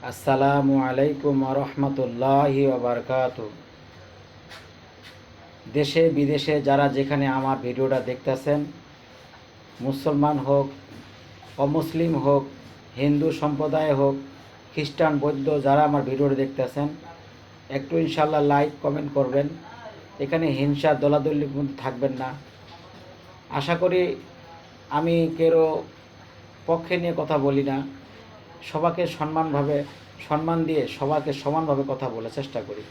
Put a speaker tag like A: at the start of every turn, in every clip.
A: আসসালামু আলাইকুম ওয়া রাহমাতুল্লাহি ওয়া বারাকাতুহু। দেশে বিদেশে যারা যেখানে আমার ভিডিওটা দেখতেছেন, মুসলমান হোক, অমুসলিম হোক, হিন্দু সম্প্রদায় হোক, খ্রিস্টান বৌদ্ধ যারা আমার ভিডিওটা দেখতেছেন, একটু ইনশাআল্লাহ লাইক কমেন্ট করবেন। এখানে হিংসা দলাদলির মধ্যে থাকবেন না। আশা করি আমি কেরো পক্ষে নিয়ে কথা বলি না, সবাইকে সম্মান দিয়ে সবাইকে সমানভাবে কথা বলার চেষ্টা করি।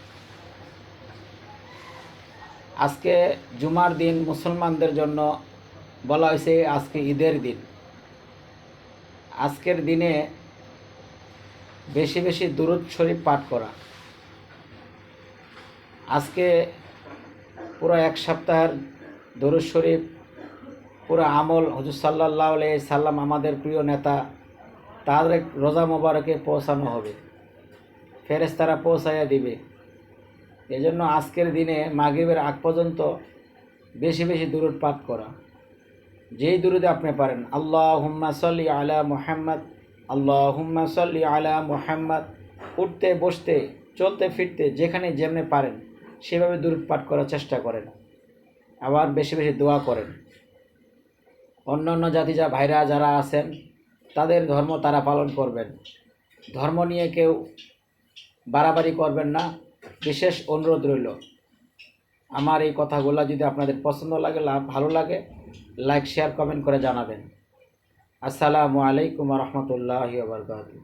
A: আজকে জুমার দিন, মুসলমানদের জন্য বলা হয়েছে আজকে ঈদের দিন। আজকের দিনে বেশি বেশি দুরূদ শরীফ পাঠ করা। আজকে পুরো এক সপ্তাহের দুরূদ শরীফ পুরো আমল হুজুর সাল্লাল্লাহু আলাইহি সাল্লাম, আমাদের প্রিয় নেতা, তাদের রোজা মোবারকে পৌঁছানো হবে, ফেরেশতারা পৌঁছাইয়া দিবে। এজন্য আজকের দিনে মাগরিবের আগ পর্যন্ত বেশি বেশি দুরূদ পাঠ করা। যেই দুরূদে আপনি পারেন, আল্লাহুম্মা সাল্লি আলা মুহাম্মদ, আল্লাহুম্মা সাল্লি আলা মুহাম্মদ, উঠতে বসতে চলতে ফিরতে যেখানে যেমনে পারেন সেভাবে দুরূদ পাঠ করার চেষ্টা করেন। আবার বেশি বেশি দোয়া করেন। অন্যান্য জাতি ভাইরা যারা আছেন, তাদের ধর্ম তারা পালন করবেন। ধর্ম নিয়ে কেউ বাড়াবাড়ি করবেন না, বিশেষ অনুরোধ রইল। আমার এই কথাগুলো যদি আপনাদের পছন্দ লাগে, ভালো লাগে, লাইক শেয়ার কমেন্ট করে জানাবেন। আসসালামু আলাইকুম ওয়া রাহমাতুল্লাহি ওয়া বারাকাতুহু।